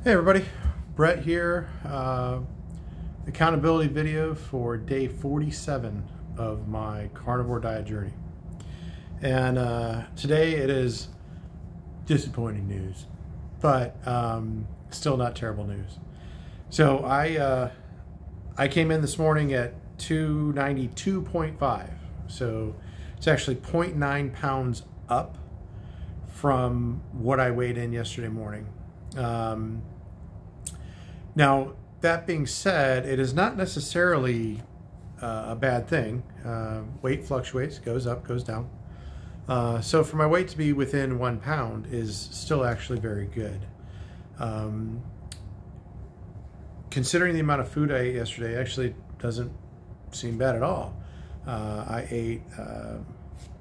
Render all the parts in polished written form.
Hey everybody, Brett here. Accountability video for day 47 of my carnivore diet journey. And today it is disappointing news, but still not terrible news. So I came in this morning at 292.5. So it's actually 0.9 pounds up from what I weighed in yesterday morning. Now, that being said, it is not necessarily a bad thing. Weight fluctuates, goes up, goes down. So for my weight to be within 1 pound is still actually very good. Considering the amount of food I ate yesterday, actually doesn't seem bad at all.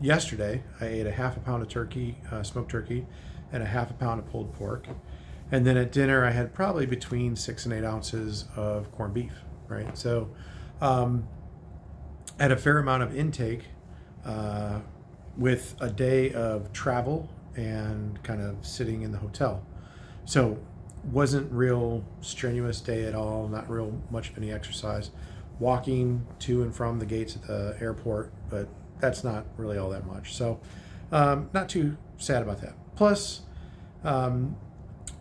Yesterday, I ate a half a pound of turkey, smoked turkey, and a half a pound of pulled pork. And then at dinner, I had probably between 6 and 8 ounces of corned beef, right? So I had a fair amount of intake with a day of travel and kind of sitting in the hotel. So wasn't real strenuous day at all, not real much of any exercise. Walking to and from the gates at the airport, but that's not really all that much. So not too sad about that. Plus,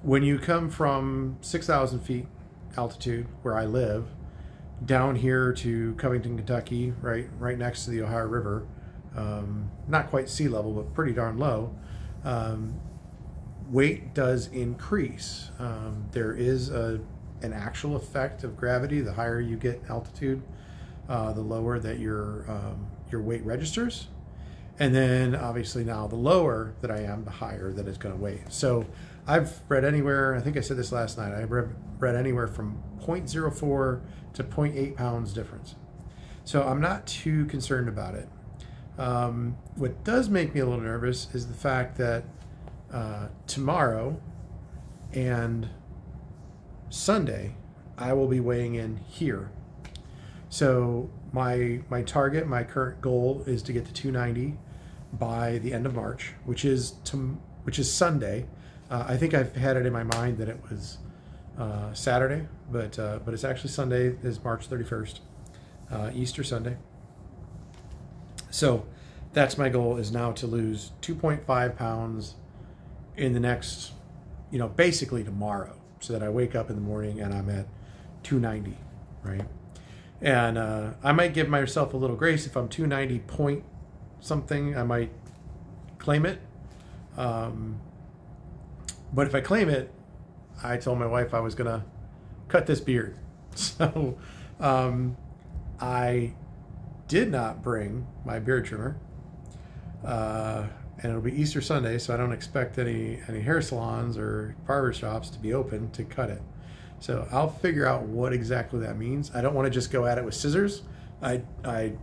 when you come from 6,000 feet altitude where I live down here to Covington, Kentucky, right next to the Ohio River, not quite sea level, but pretty darn low, weight does increase. There is an actual effect of gravity. The higher you get altitude, the lower that your weight registers. And then obviously now the lower that I am, the higher that it's going to weigh. So I've read anywhere, I think I said this last night, I read anywhere from 0.04 to 0.8 pounds difference. So I'm not too concerned about it. What does make me a little nervous is the fact that tomorrow and Sunday, I will be weighing in here. So my target, my current goal is to get to 290 by the end of March, which is Sunday. I think I've had it in my mind that it was Saturday, but it's actually Sunday, is March 31st, Easter Sunday. So that's my goal, is now to lose 2.5 pounds in the next, basically tomorrow, so that I wake up in the morning and I'm at 290, right? And I might give myself a little grace if I'm 290 point something. I might claim it. But if I claim it, I told my wife I was going to cut this beard. So I did not bring my beard trimmer. And it'll be Easter Sunday, so I don't expect any hair salons or barber shops to be open to cut it. So I'll figure out what exactly that means. I don't want to just go at it with scissors. I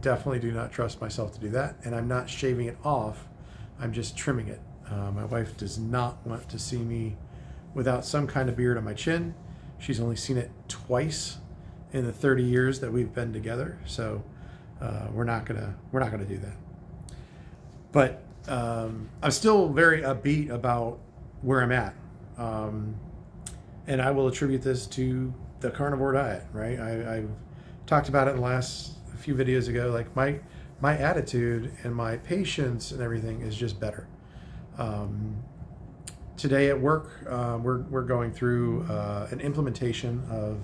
definitely do not trust myself to do that. And I'm not shaving it off. I'm just trimming it. My wife does not want to see me without some kind of beard on my chin. She's only seen it twice in the 30 years that we've been together. So we're not gonna do that. But I'm still very upbeat about where I'm at. And I will attribute this to the carnivore diet, right? I've talked about it in the last few videos ago. Like my attitude and my patience and everything is just better. Today at work, we're going through an implementation of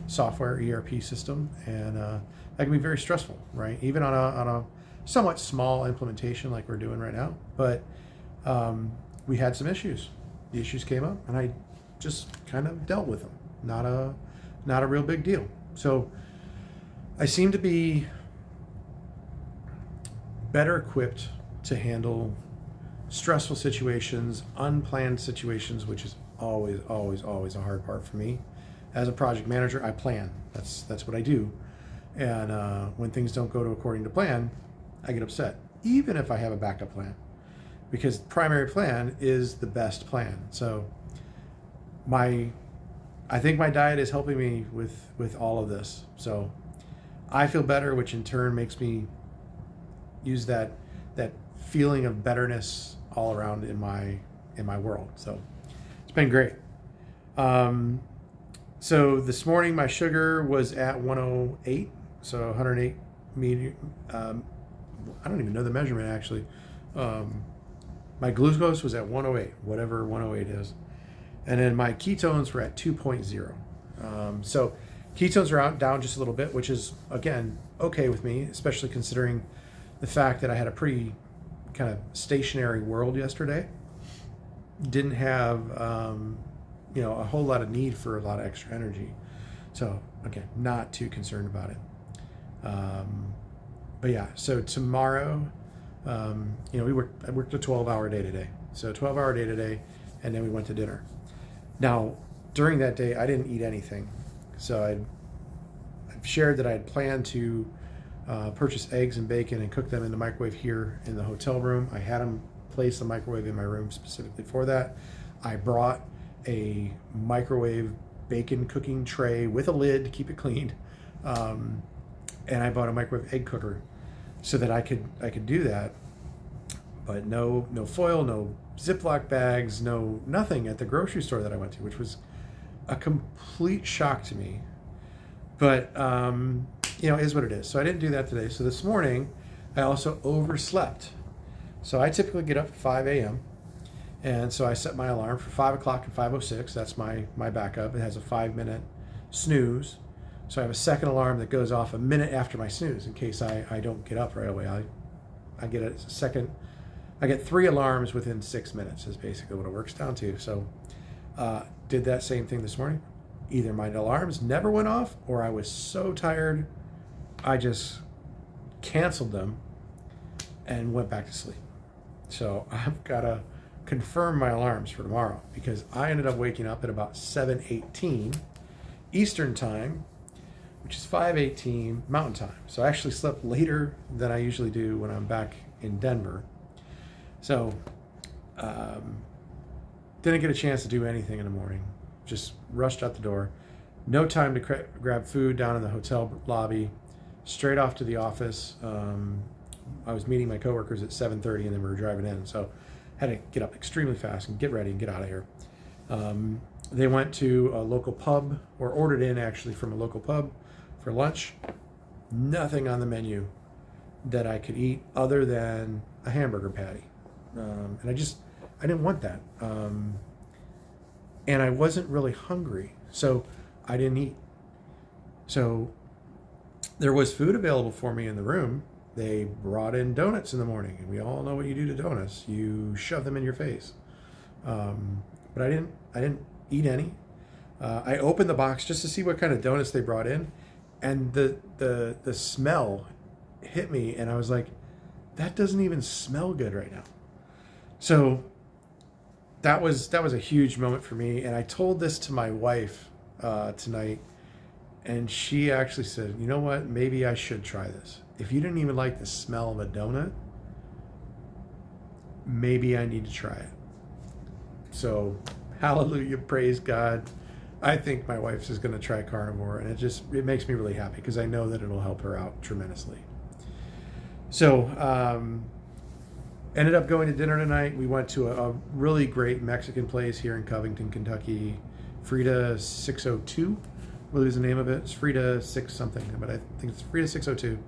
software ERP system, and that can be very stressful, right? Even on a somewhat small implementation like we're doing right now. But we had some issues. The issues came up, and I just kind of dealt with them. Not a real big deal. So I seem to be better equipped to handle stressful situations, unplanned situations, which is always a hard part for me. As a project manager, I plan. That's what I do. And when things don't go according to plan, I get upset, even if I have a backup plan, because primary plan is the best plan. So I think my diet is helping me with all of this. So I feel better, which in turn makes me use that feeling of betterness all around in my world. So it's been great. So this morning my sugar was at 108, so 108 meter. I don't even know the measurement actually. My glucose was at 108, whatever 108 is. And then my ketones were at 2.0. So ketones are down just a little bit, which is, again, okay with me, especially considering the fact that I had a pretty kind of stationary world yesterday. Didn't have, a whole lot of need for a lot of extra energy. So, again, not too concerned about it. But yeah, so tomorrow, I worked a 12-hour day today. So 12-hour day today, and then we went to dinner. Now, during that day, I didn't eat anything. So I've shared that I had planned to purchase eggs and bacon and cook them in the microwave here in the hotel room. I had them place the microwave in my room specifically for that. I brought a microwave bacon cooking tray with a lid to keep it clean. And I bought a microwave egg cooker so that I could do that. But no foil, no Ziploc bags, nothing at the grocery store that I went to, which was a complete shock to me. But it is what it is. So I didn't do that today. So this morning I also overslept. So I typically get up at 5 a.m. And so I set my alarm for 5 o'clock and 5:06. That's my backup. It has a 5-minute snooze. So I have a second alarm that goes off a minute after my snooze in case I don't get up right away. I get a second. I get 3 alarms within 6 minutes is basically what it works down to. So did that same thing this morning. Either my alarms never went off or I was so tired I just canceled them and went back to sleep. So I've got to confirm my alarms for tomorrow because I ended up waking up at about 7:18 Eastern time, which is 5:18 Mountain time. So I actually slept later than I usually do when I'm back in Denver. So didn't get a chance to do anything in the morning. Just rushed out the door. No time to grab food down in the hotel lobby. Straight off to the office. I was meeting my coworkers at 7:30 and then we were driving in. So had to get up extremely fast and get ready and get out of here. They went to a local pub, or ordered in actually from a local pub for lunch. Nothing on the menu that I could eat other than a hamburger patty. And I didn't want that. And I wasn't really hungry, so I didn't eat. So there was food available for me in the room. They brought in donuts in the morning, and we all know what you do to donuts. You shove them in your face. But I didn't eat any. I opened the box just to see what kind of donuts they brought in, and the smell hit me, and I was like, that doesn't even smell good right now. So that was a huge moment for me, and I told this to my wife tonight, and she actually said, you know what, maybe I should try this. If you didn't even like the smell of a donut, maybe I need to try it. So hallelujah, praise God. I think my wife's is going to try carnivore, and it makes me really happy because I know that it'll help her out tremendously. So ended up going to dinner tonight. We went to a really great Mexican place here in Covington, Kentucky. Frida 602, I believe is the name of it. It's Frida 6 something, but I think it's Frida 602.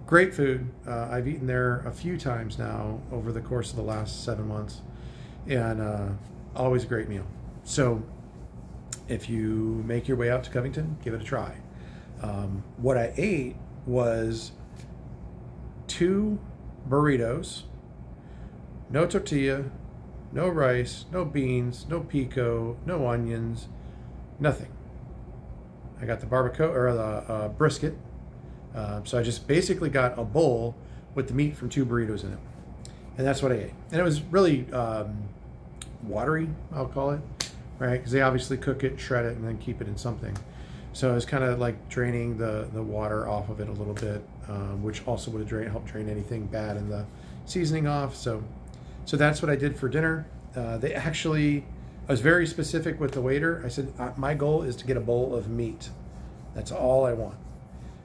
Great food. I've eaten there a few times now over the course of the last 7 months, and always a great meal. So if you make your way out to Covington, give it a try. What I ate was 2 burritos, no tortilla, no rice, no beans, no pico, no onions, nothing. I got the barbacoa, or the brisket. So I just basically got a bowl with the meat from 2 burritos in it. And that's what I ate. And it was really watery, I'll call it, right? Because they obviously cook it, shred it, and then keep it in something. So it was kind of like draining the water off of it a little bit, which also would have helped drain anything bad in the seasoning off. So that's what I did for dinner. They actually, I was very specific with the waiter. I said, my goal is to get a bowl of meat. That's all I want.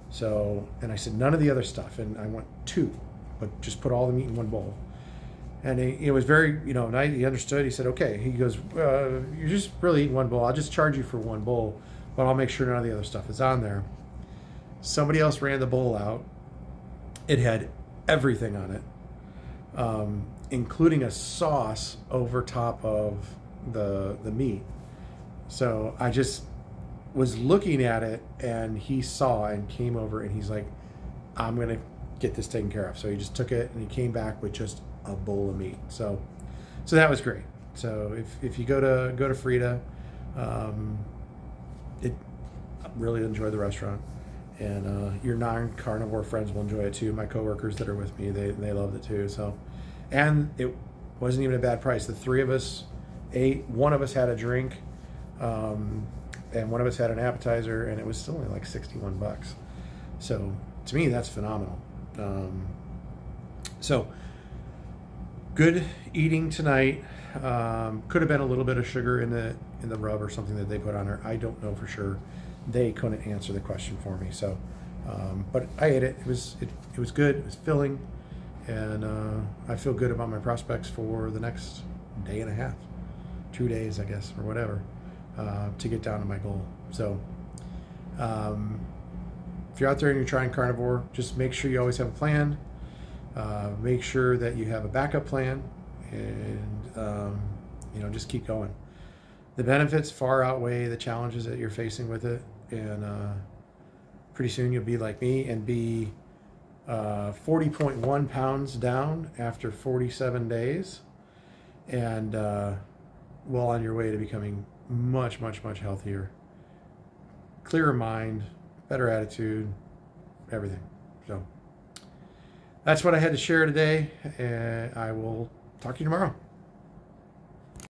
So, and I said, none of the other stuff. And I want 2, but just put all the meat in one bowl. And he was very, nice. He understood. He said, okay. He goes, you're just really eating one bowl. I'll just charge you for one bowl, but I'll make sure none of the other stuff is on there. Somebody else ran the bowl out. It had everything on it, including a sauce over top of the meat. So I just was looking at it, and he saw and came over, and he's like, I'm going to get this taken care of. So he just took it, and he came back with just a bowl of meat. So that was great. So if you go to Frida, really enjoy the restaurant, and your non-carnivore friends will enjoy it too. My coworkers that are with me, they loved it too. So, and it wasn't even a bad price. The three of us ate. One of us had a drink, and one of us had an appetizer, and it was still only like $61. So to me, that's phenomenal. So good eating tonight. Could have been a little bit of sugar in the rub or something that they put on her. I don't know for sure. They couldn't answer the question for me. So, but I ate it. It was good. It was filling, and I feel good about my prospects for the next day and a half, 2 days, I guess, or whatever, to get down to my goal. So, if you're out there and you're trying carnivore, just make sure you always have a plan. Make sure that you have a backup plan, and just keep going. The benefits far outweigh the challenges that you're facing with it, and pretty soon you'll be like me and be 40.1 pounds down after 47 days, and well on your way to becoming much, much, much healthier, clearer mind, better attitude, everything. So that's what I had to share today, and I will talk to you tomorrow.